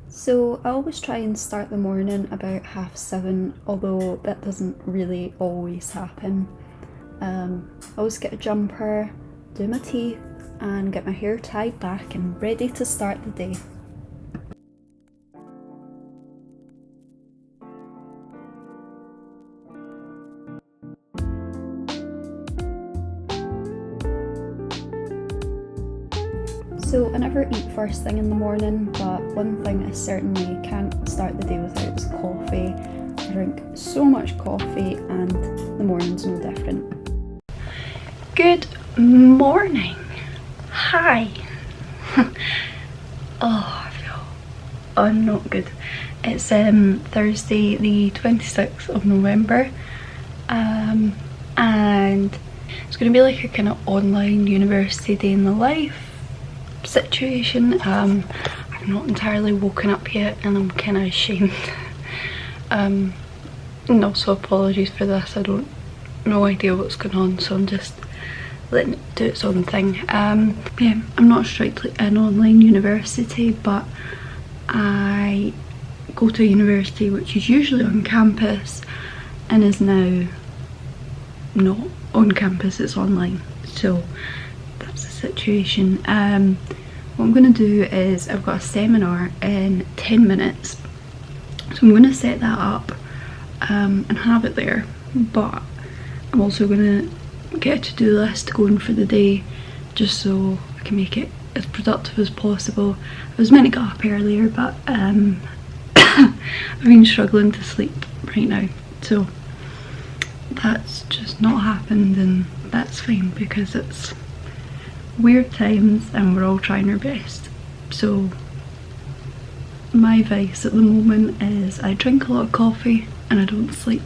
So I always try and start the morning about 7:30, although that doesn't really always happen. I always get a jumper, do my teeth, and get my hair tied back and ready to start the day. So I never eat first thing in the morning, but one thing I certainly can't start the day without is coffee. I drink so much coffee and the morning's no different. Good morning. Hi. Oh, I feel not good. It's Thursday the 26th of November, and it's going to be like a kind of online university day in the life situation. I've not entirely woken up yet and I'm kind of ashamed. And also apologies for this, I don't no idea what's going on, so I'm just letting it do its own thing. Yeah, I'm not strictly an online university, but I go to a university which is usually on campus and is now not on campus, it's online. So that's the situation. What I'm going to do is I've got a seminar in 10 minutes, so I'm going to set that up and have it there, but I'm also going to get a to-do list going for the day just so I can make it as productive as possible. I was meant to get up earlier, but I've been struggling to sleep right now, so that's just not happened, and that's fine because it's weird times and we're all trying our best. So my advice at the moment is I drink a lot of coffee and I don't sleep.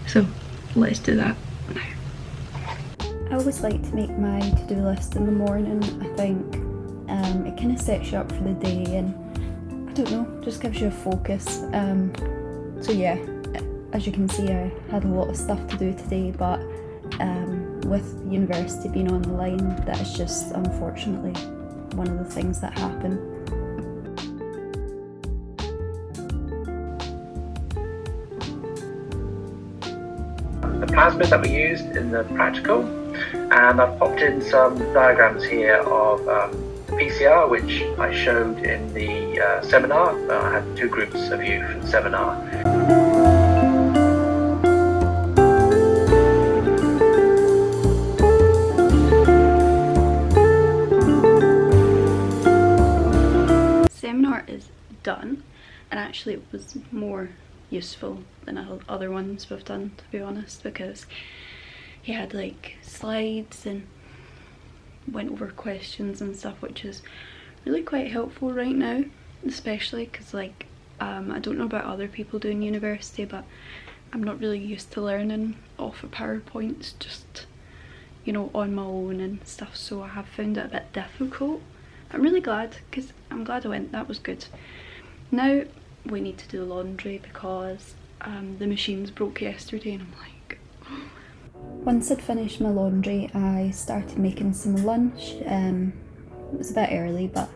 So let's do that now. I always like to make my to-do list in the morning. I think it kind of sets you up for the day and I don't know, just gives you a focus. So yeah, as you can see I had a lot of stuff to do today, but with university being on the line, that is just unfortunately one of the things that happen. The plasmid that we used in the practical, and I've popped in some diagrams here of PCR, which I showed in the seminar. I had two groups of you for the seminar. Seminar is done, and actually it was more useful than other ones we've done, to be honest, because he had like slides and went over questions and stuff, which is really quite helpful right now, especially because like I don't know about other people doing university, but I'm not really used to learning off of PowerPoints, just, you know, on my own and stuff, so I have found it a bit difficult. I'm really glad, because I'm glad I went, that was good. Now we need to do laundry because the machines broke yesterday and I'm like... Once I'd finished my laundry, I started making some lunch. It was a bit early, but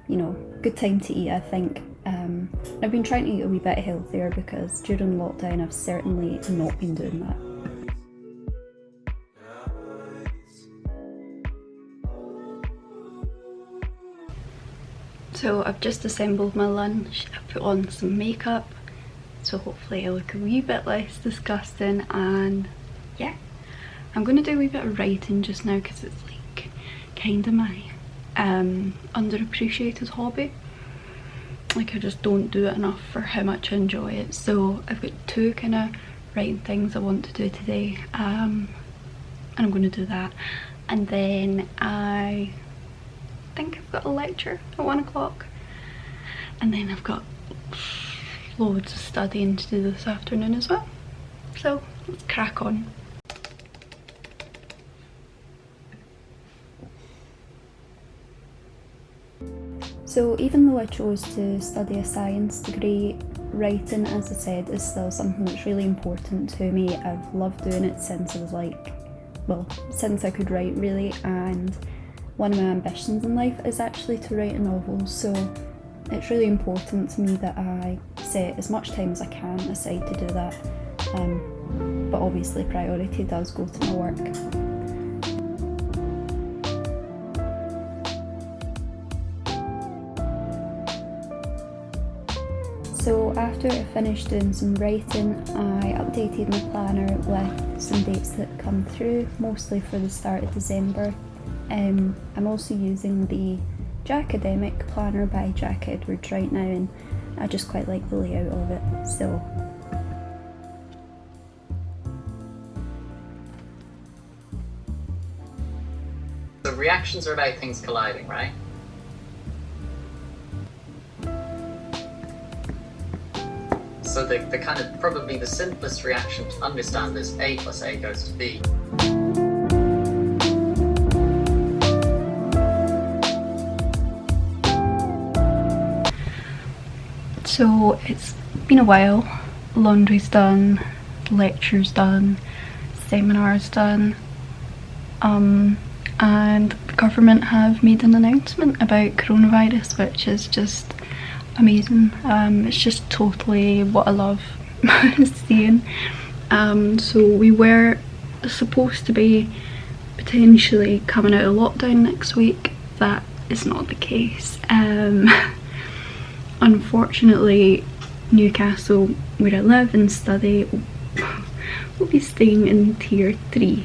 you know, good time to eat, I think. I've been trying to eat a wee bit healthier because during lockdown I've certainly not been doing that. So I've just assembled my lunch, I've put on some makeup, so hopefully I look a wee bit less disgusting, and yeah, I'm going to do a wee bit of writing just now because it's like kind of my underappreciated hobby. Like I just don't do it enough for how much I enjoy it, so I've got two kind of writing things I want to do today, and I'm going to do that, and then I think I've got a lecture at 1 o'clock, and then I've got loads of studying to do this afternoon as well, so let's crack on. So even though I chose to study a science degree, writing, as I said, is still something that's really important to me. I've loved doing it since I was like, well, since I could write really, and one of my ambitions in life is actually to write a novel, so it's really important to me that I set as much time as I can aside to do that, but obviously priority does go to my work. So after I finished doing some writing, I updated my planner with some dates that come through, mostly for the start of December. I'm also using the Jacademic planner by Jack Edwards right now, and I just quite like the layout of it, so. So reactions are about things colliding, right? So the kind of, probably the simplest reaction to understand is A plus A goes to B. So it's been a while, laundry's done, lectures done, seminars done, and the government have made an announcement about coronavirus, which is just amazing. It's just totally what I love seeing. So we were supposed to be potentially coming out of lockdown next week. That is not the case. Unfortunately, Newcastle, where I live and study, will be staying in tier 3.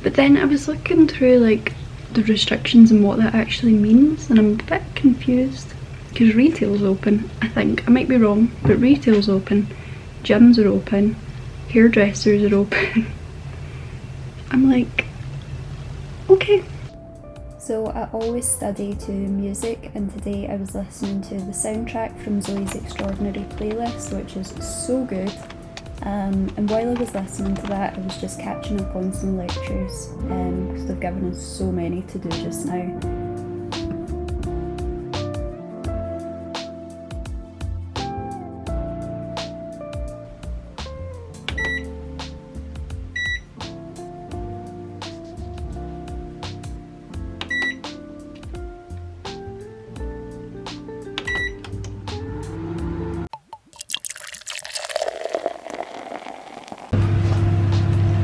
But then I was looking through like the restrictions and what that actually means, and I'm a bit confused. Because retail's open, I think. I might be wrong, but retail's open, gyms are open, hairdressers are open. I'm like, okay. So I always study to music, and today I was listening to the soundtrack from Zoe's Extraordinary Playlist, which is so good. And while I was listening to that, I was just catching up on some lectures, because they've given us so many to do just now.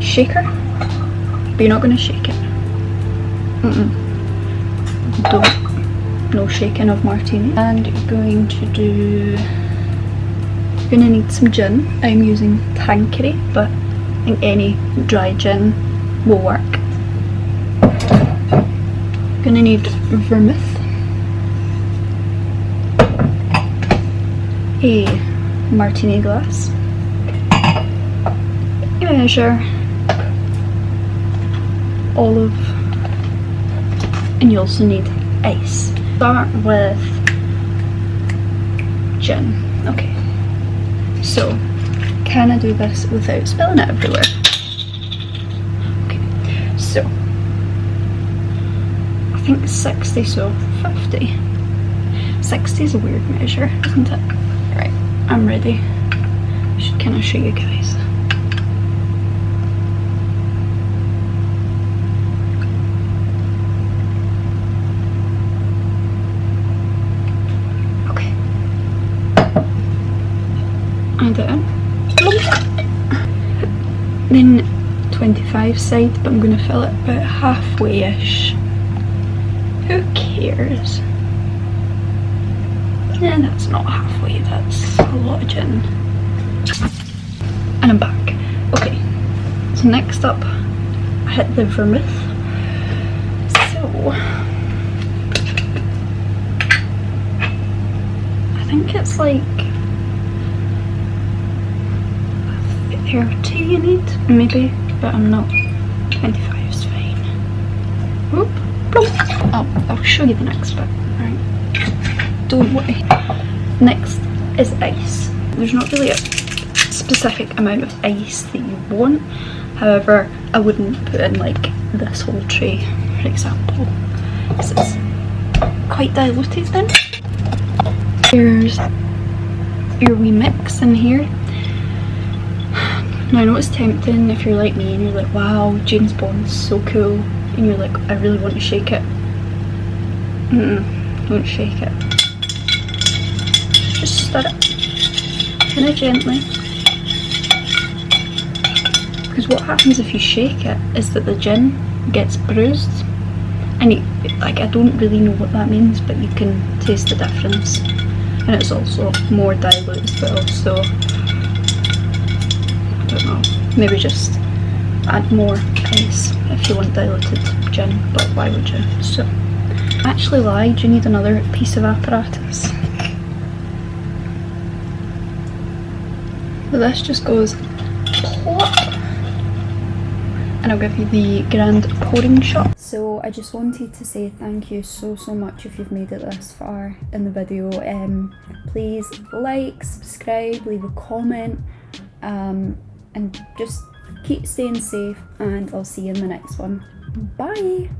Shaker? But you're not going to shake it. Don't. No shaking of Martini. And you're going to do... You're going to need some gin. I'm using Tanqueray, but I think any dry gin will work. You're going to need vermouth. A Martini glass. You measure olive, and you also need ice. Start with gin. Okay, so can I do this without spilling it everywhere? Okay, so I think 60, so 50. 60 is a weird measure, isn't it? Right, I'm ready. I should kind of show you guys. Add it in. Then 25 side, but I'm going to fill it about halfway-ish. Who cares? Yeah, that's not halfway, that's a lot of gin. And I'm back. Okay, so next up, I hit the vermouth. So, I think it's like 30 you need, maybe, but I'm not. 25 is fine. Whoop. I'll show you the next bit. Right. Don't worry. Next is ice. There's not really a specific amount of ice that you want. However, I wouldn't put in like this whole tray, for example. This is quite diluted then. Here's your wee mix in here. Now I know it's tempting if you're like me and you're like, wow, James Bond's so cool, and you're like, I really want to shake it. Don't shake it. Just stir it kind of gently. Because what happens if you shake it is that the gin gets bruised. And like, I don't really know what that means, but you can taste the difference. And it's also more dilute as well, so I don't know, maybe just add more ice if you want diluted gin, but why would you? So, I actually lied, you need another piece of apparatus. So this just goes plop, and I'll give you the grand pouring shot. So I just wanted to say thank you so much if you've made it this far in the video. Please like, subscribe, leave a comment, and just keep staying safe, and I'll see you in the next one. Bye!